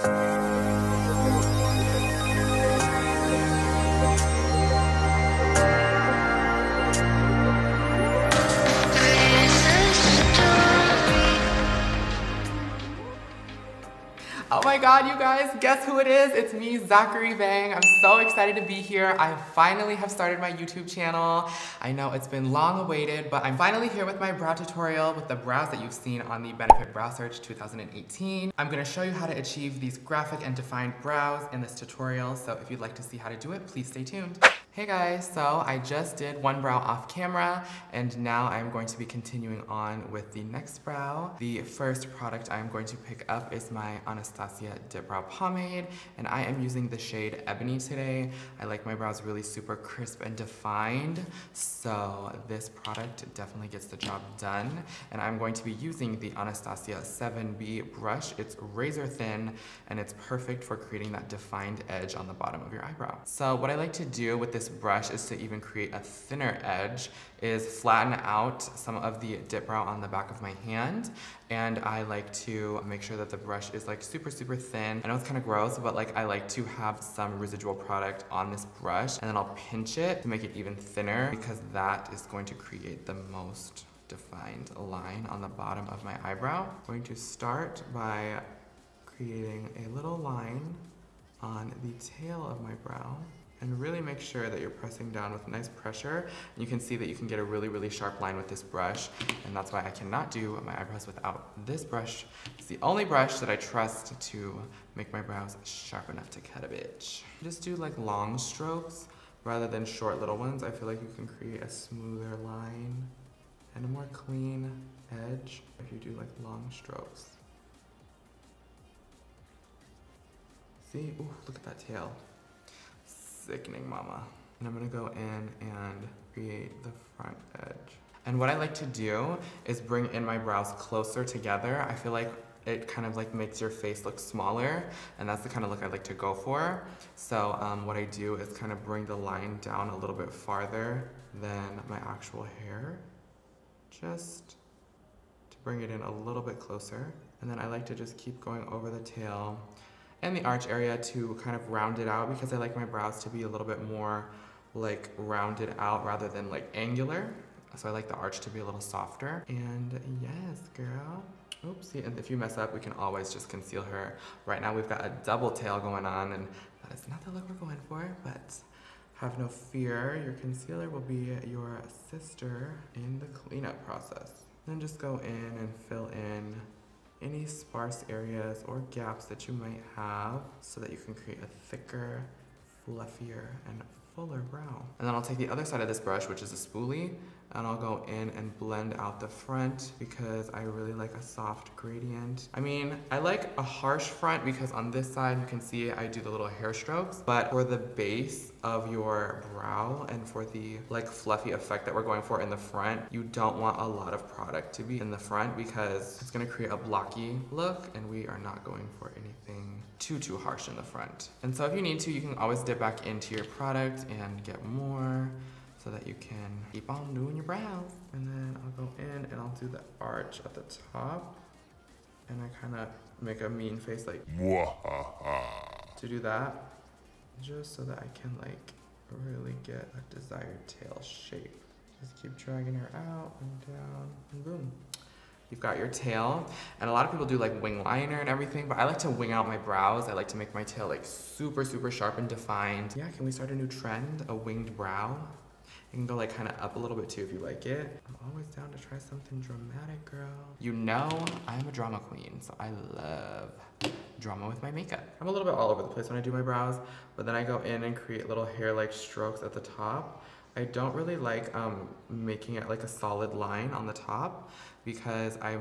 Oh my god, you guys, guess who it is? It's me, Zackary Vang. I'm so excited to be here. I finally have started my YouTube channel. I know it's been long awaited, but I'm finally here with my brow tutorial with the brows that you've seen on the Benefit Brow Search 2018. I'm gonna show you how to achieve these graphic and defined brows in this tutorial, so if you'd like to see how to do it, please stay tuned. Hey guys, so I just did one brow off camera, and now I'm going to be continuing on with the next brow. The first product I'm going to pick up is my Anastasia Dip Brow Pomade, and I am using the shade Ebony today. I like my brows really super crisp and defined, so this product definitely gets the job done. And I'm going to be using the Anastasia 7B brush. It's razor thin, and it's perfect for creating that defined edge on the bottom of your eyebrow. So what I like to do with this brush is to even create a thinner edge, is flatten out some of the dip brow on the back of my hand, and I like to make sure that the brush is like super thin. I know it's kind of gross, but like I like to have some residual product on this brush, and then I'll pinch it to make it even thinner, because that is going to create the most defined line on the bottom of my eyebrow. I'm going to start by creating a little line on the tail of my brow, and really make sure that you're pressing down with nice pressure. And you can see that you can get a really sharp line with this brush, and that's why I cannot do my eyebrows without this brush. It's the only brush that I trust to make my brows sharp enough to cut a bitch. Just do like long strokes rather than short little ones. I feel like you can create a smoother line and a more clean edge if you do like long strokes. See? Ooh, look at that tail. Sickening, mama. And I'm gonna go in and create the front edge. And what I like to do is bring in my brows closer together. I feel like it kind of like makes your face look smaller, and that's the kind of look I like to go for. So what I do is kind of bring the line down a little bit farther than my actual hair, just to bring it in a little bit closer. And then I like to just keep going over the tail and the arch area to kind of round it out, because I like my brows to be a little bit more like rounded out rather than like angular. So I like the arch to be a little softer. And yes, girl. Oopsie, and if you mess up, we can always just conceal her. Right now we've got a double tail going on, and that is not the look we're going for, but have no fear. Your concealer will be your sister in the cleanup process. Then just go in and fill in any sparse areas or gaps that you might have, so that you can create a thicker, fluffier, and fuller brow. And then I'll take the other side of this brush, which is a spoolie, and I'll go in and blend out the front, because I really like a soft gradient. I mean, I like a harsh front because on this side you can see I do the little hair strokes, but for the base of your brow and for the like fluffy effect that we're going for in the front, you don't want a lot of product to be in the front, because it's gonna create a blocky look, and we are not going for anything too harsh in the front. And so if you need to, you can always dip back into your product and get more, so that you can keep on doing your brows. And then I'll go in and I'll do the arch at the top, and I kind of make a mean face like to do that, just so that I can like really get a desired tail shape. Just keep dragging her out and down, and boom. You've got your tail. And a lot of people do like wing liner and everything, but I like to wing out my brows. I like to make my tail like super sharp and defined. Yeah, can we start a new trend? A winged brow? You can go like kind of up a little bit too if you like it. I'm always down to try something dramatic, girl. You know I'm a drama queen, so I love drama with my makeup. I'm a little bit all over the place when I do my brows, but then I go in and create little hair-like strokes at the top. I don't really like making it like a solid line on the top, because I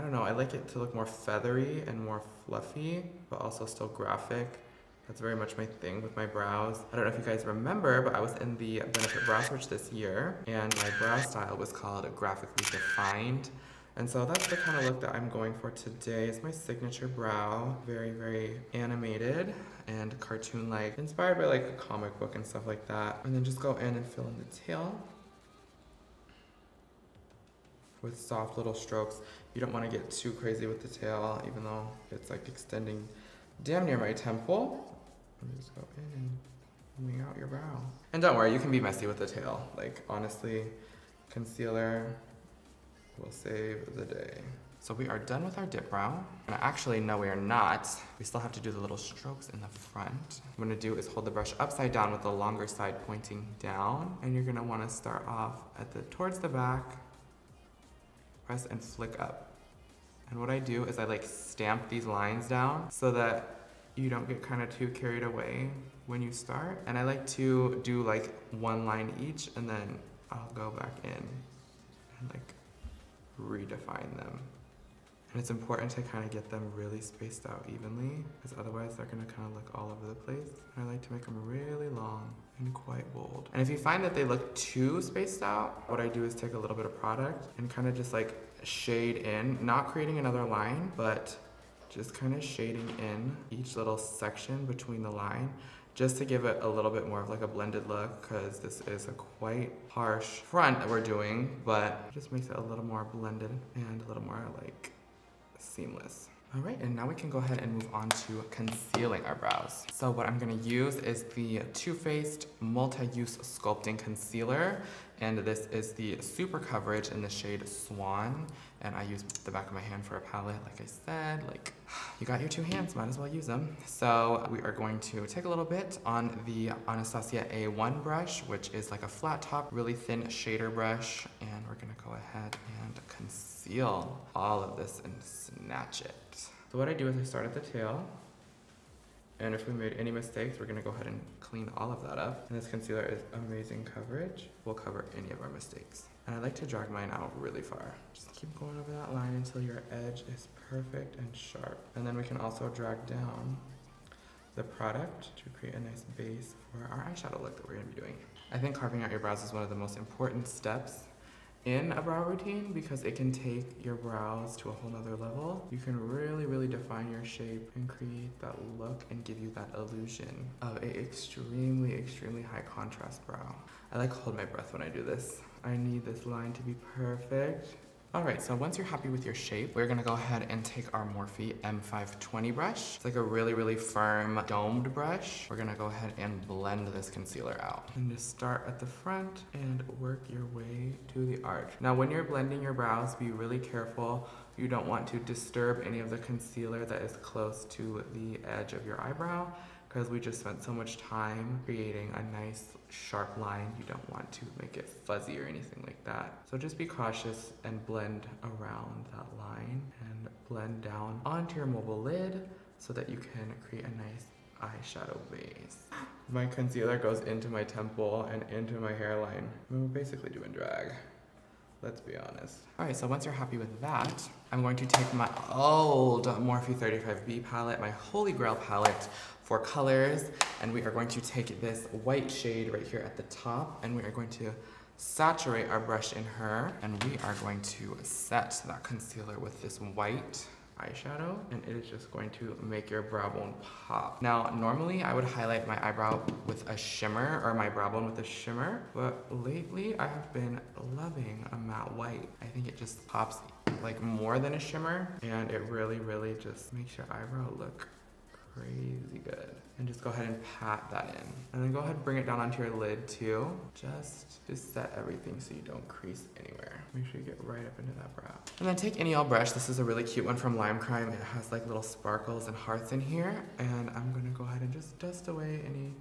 don't know, I like it to look more feathery and more fluffy, but also still graphic. That's very much my thing with my brows. I don't know if you guys remember, but I was in the Benefit Brow Search this year, and my brow style was called Graphically Defined. And so that's the kind of look that I'm going for today. It's my signature brow, very animated and cartoon-like, inspired by like a comic book and stuff like that. And then just go in and fill in the tail with soft little strokes. You don't want to get too crazy with the tail, even though it's like extending damn near my temple. And just go in and wing out your brow. And don't worry, you can be messy with the tail. Like, honestly, concealer will save the day. So we are done with our dip brow. And actually, no, we are not. We still have to do the little strokes in the front. What I'm gonna do is hold the brush upside down with the longer side pointing down. And you're gonna wanna start off towards the back, press and flick up. And what I do is I like stamp these lines down so that you don't get kind of too carried away when you start. And I like to do like one line each, and then I'll go back in and like redefine them. And it's important to kind of get them really spaced out evenly, because otherwise they're gonna kind of look all over the place. And I like to make them really long and quite bold. And if you find that they look too spaced out, what I do is take a little bit of product and kind of just like shade in, not creating another line, but just kind of shading in each little section between the line, just to give it a little bit more of like a blended look, because this is a quite harsh front that we're doing, but it just makes it a little more blended and a little more like seamless. All right, and now we can go ahead and move on to concealing our brows. So what I'm gonna use is the Too Faced Multi-Use Sculpting Concealer, and this is the Super Coverage in the shade Swan, and I use the back of my hand for a palette. Like I said, like, you got your two hands, might as well use them. So we are going to take a little bit on the Anastasia A1 brush, which is like a flat top, really thin shader brush, and we're gonna go ahead and conceal all of this and snatch it. So what I do is I start at the tail, and if we made any mistakes, we're gonna go ahead and clean all of that up. And this concealer is amazing coverage. We'll cover any of our mistakes. And I like to drag mine out really far. Just keep going over that line until your edge is perfect and sharp. And then we can also drag down the product to create a nice base for our eyeshadow look that we're gonna be doing. I think carving out your brows is one of the most important steps in a brow routine, because it can take your brows to a whole nother level. You can really, really define your shape and create that look and give you that illusion of a extremely, extremely high contrast brow. I like hold my breath when I do this. I need this line to be perfect. All right, so once you're happy with your shape, we're gonna go ahead and take our Morphe M520 brush. It's like a really, really firm domed brush. We're gonna go ahead and blend this concealer out. And just start at the front and work your way to the arch. Now, when you're blending your brows, be really careful. You don't want to disturb any of the concealer that is close to the edge of your eyebrow, because we just spent so much time creating a nice sharp line. You don't want to make it fuzzy or anything like that. So just be cautious and blend around that line and blend down onto your mobile lid so that you can create a nice eyeshadow base. My concealer goes into my temple and into my hairline. We're basically doing drag. Let's be honest. All right, so once you're happy with that, I'm going to take my old Morphe 35B palette, my holy grail palette for colors, and we are going to take this white shade right here at the top, and we are going to saturate our brush in her, and we are going to set that concealer with this white eyeshadow, and it is just going to make your brow bone pop. Now, normally I would highlight my eyebrow with a shimmer, or my brow bone with a shimmer, but lately I have been loving a matte white. I think it just pops like more than a shimmer, and it really, really just makes your eyebrow look crazy good. And just go ahead and pat that in. And then go ahead and bring it down onto your lid too, just to set everything so you don't crease anywhere. Make sure you get right up into that brow. And then take any old brush. This is a really cute one from Limecrime. It has like little sparkles and hearts in here. And I'm gonna go ahead and just dust away any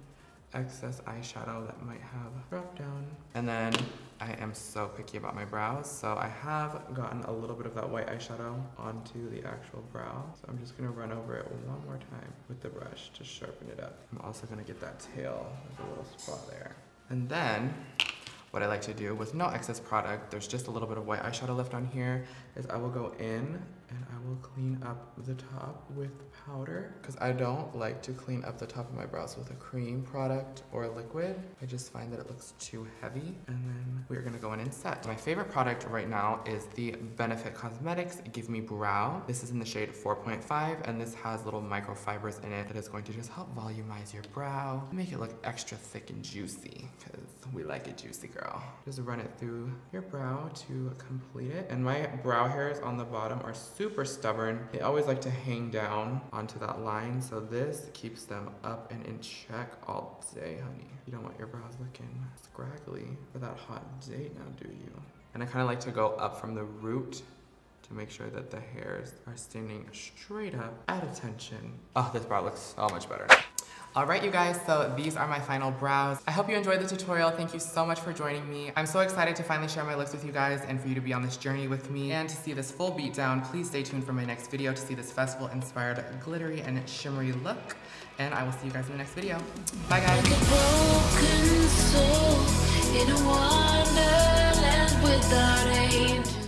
excess eyeshadow that might have dropped down. And then I am so picky about my brows, so I have gotten a little bit of that white eyeshadow onto the actual brow. So I'm just gonna run over it one more time with the brush to sharpen it up. I'm also gonna get that tail. There's a little spot there. And then what I like to do with no excess product, there's just a little bit of white eyeshadow left on here, is I will go in and I will clean up the top with powder, because I don't like to clean up the top of my brows with a cream product or a liquid. I just find that it looks too heavy. And then we're gonna go in and set. My favorite product right now is the Benefit Cosmetics Give Me Brow. This is in the shade 4.5, and this has little microfibers in it that is going to just help volumize your brow and make it look extra thick and juicy, because we like it juicy, girl. Just run it through your brow to complete it. And my brow hairs on the bottom are super stubborn. stubborn. They always like to hang down onto that line, so this keeps them up and in check all day, honey. You don't want your brows looking scraggly for that hot date now, do you? And I kind of like to go up from the root to make sure that the hairs are standing straight up at attention. Oh, this brow looks so much better. All right, you guys, so these are my final brows. I hope you enjoyed the tutorial. Thank you so much for joining me. I'm so excited to finally share my looks with you guys and for you to be on this journey with me. And to see this full beat down, please stay tuned for my next video to see this festival-inspired glittery and shimmery look. And I will see you guys in the next video. Bye, guys. Like a broken soul in a wonderland without angels.